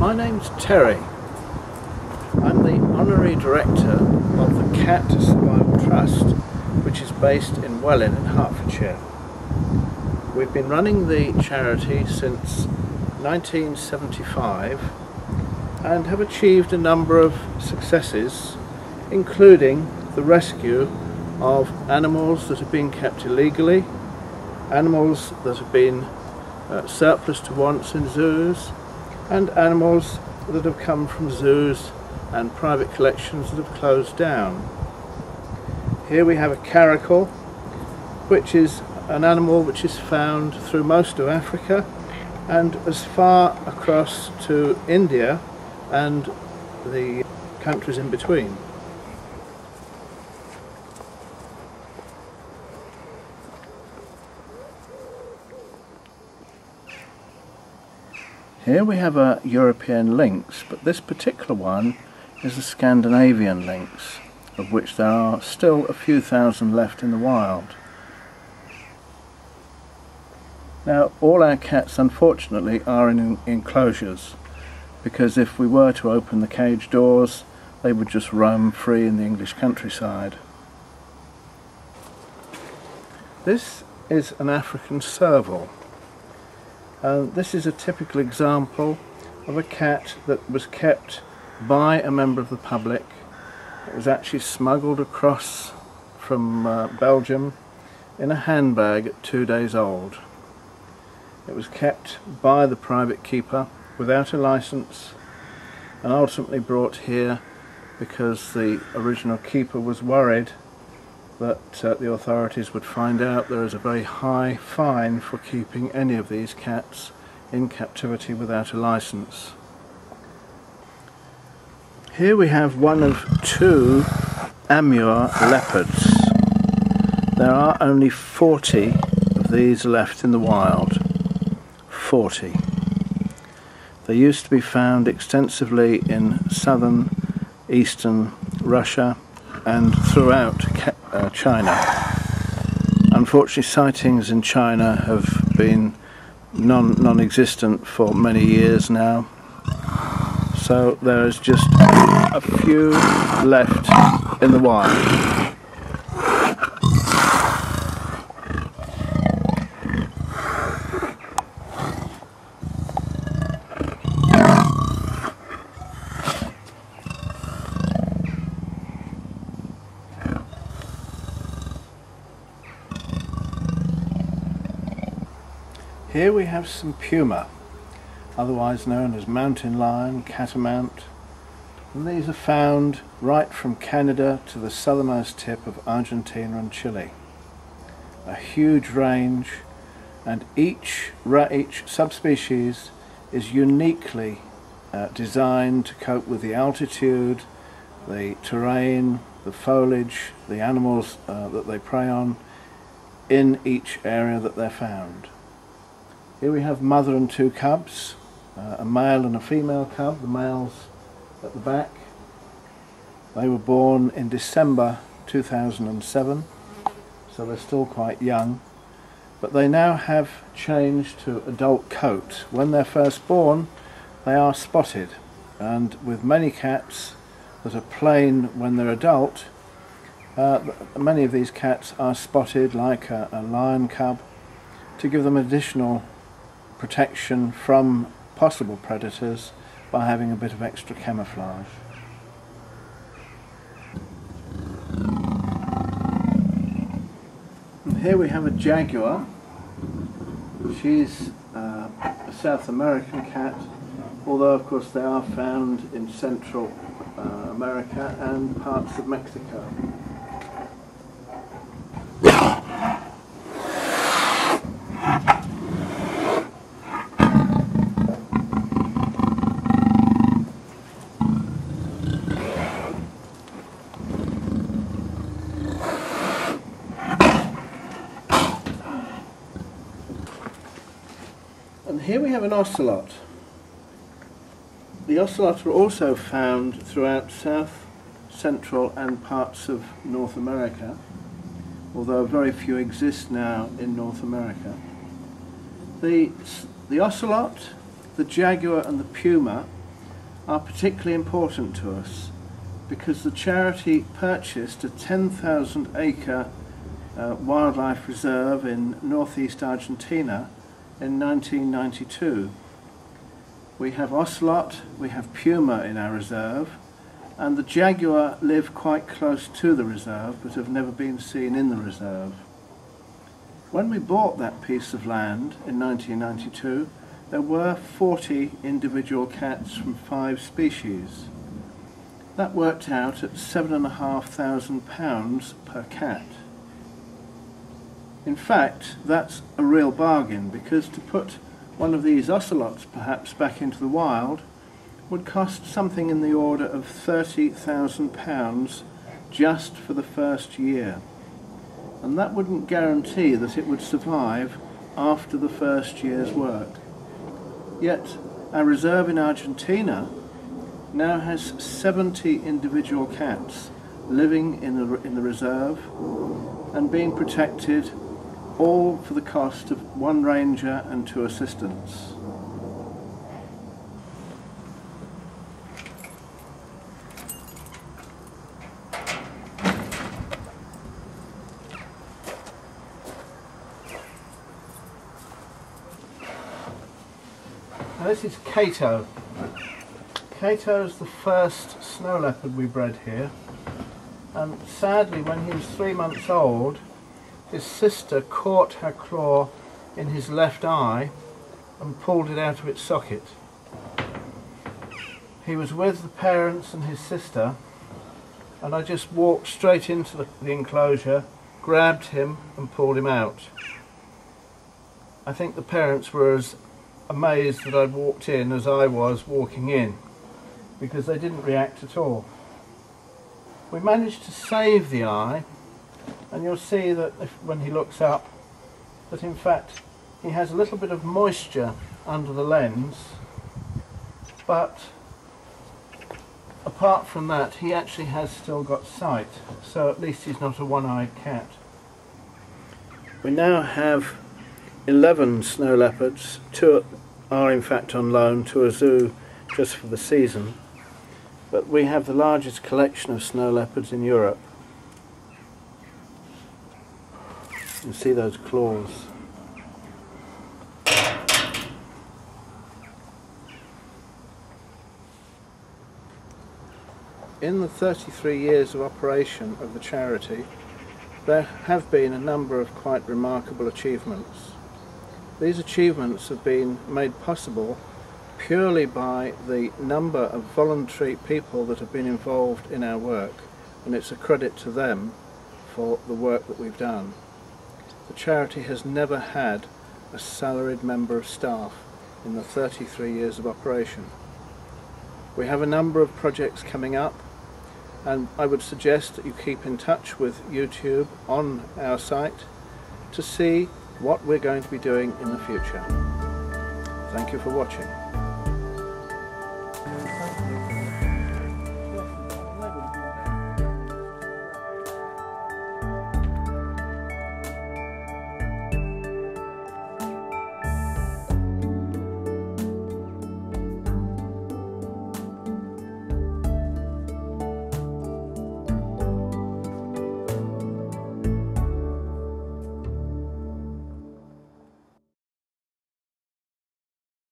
My name's Terry. I'm the Honorary Director of the Cat Survival Trust, which is based in Welwyn in Hertfordshire. We've been running the charity since 1975 and have achieved a number of successes, including the rescue of animals that have been kept illegally, animals that have been surplus to wants in zoos, and animals that have come from zoos and private collections that have closed down. Here we have a caracal, which is an animal which is found through most of Africa and as far across to India and the countries in between. Here we have a European lynx, but this particular one is a Scandinavian lynx, of which there are still a few thousand left in the wild. Now, all our cats unfortunately are in enclosures, because if we were to open the cage doors, they would just roam free in the English countryside. This is an African serval. This is a typical example of a cat that was kept by a member of the public. It was actually smuggled across from Belgium in a handbag at 2 days old. It was kept by the private keeper without a license and ultimately brought here because the original keeper was worried that the authorities would find out there is a very high fine for keeping any of these cats in captivity without a license. Here we have one of 2 Amur leopards. There are only 40 of these left in the wild. 40. They used to be found extensively in southern, eastern Russia and throughout China. Unfortunately, sightings in China have been non-existent for many years now, so there is just a few left in the wild. Here we have some puma, otherwise known as mountain lion, catamount, and these are found right from Canada to the southernmost tip of Argentina and Chile. A huge range, and each subspecies is uniquely designed to cope with the altitude, the terrain, the foliage, the animals that they prey on in each area that they're found. Here we have mother and 2 cubs, a male and a female cub, the males at the back. They were born in December 2007, so they're still quite young, but they now have changed to adult coat. When they're first born, they are spotted, and with many cats that are plain when they're adult, many of these cats are spotted like a lion cub to give them additional protection from possible predators by having a bit of extra camouflage. And here we have a jaguar. She's a South American cat, although of course they are found in Central America and parts of Mexico. And here we have an ocelot. The ocelot are also found throughout South, Central and parts of North America, although very few exist now in North America. The ocelot, the jaguar and the puma are particularly important to us because the charity purchased a 10,000 acre wildlife reserve in northeast Argentina in 1992. We have ocelot, we have puma in our reserve, and the jaguar live quite close to the reserve but have never been seen in the reserve. When we bought that piece of land in 1992, there were 40 individual cats from 5 species. That worked out at £7,500 per cat. In fact, that's a real bargain, because to put one of these ocelots perhaps back into the wild would cost something in the order of £30,000 just for the first year. And that wouldn't guarantee that it would survive after the first year's work. Yet our reserve in Argentina now has 70 individual cats living in the reserve and being protected, all for the cost of 1 ranger and 2 assistants. Now this is Cato. Cato is the first snow leopard we bred here, and sadly when he was 3 months old his sister caught her claw in his left eye and pulled it out of its socket. He was with the parents and his sister, and I just walked straight into the enclosure, grabbed him and pulled him out. I think the parents were as amazed that I'd walked in as I was walking in, because they didn't react at all. We managed to save the eye, and you'll see that when he looks up that in fact he has a little bit of moisture under the lens, but apart from that he actually has still got sight, so at least he's not a one-eyed cat. We now have 11 snow leopards. 2 are in fact on loan to a zoo just for the season, but we have the largest collection of snow leopards in Europe. You can see those claws. In the 33 years of operation of the charity, there have been a number of quite remarkable achievements. These achievements have been made possible purely by the number of voluntary people that have been involved in our work, and it's a credit to them for the work that we've done. The charity has never had a salaried member of staff in the 33 years of operation. We have a number of projects coming up, and I would suggest that you keep in touch with YouTube on our site to see what we're going to be doing in the future. Thank you for watching.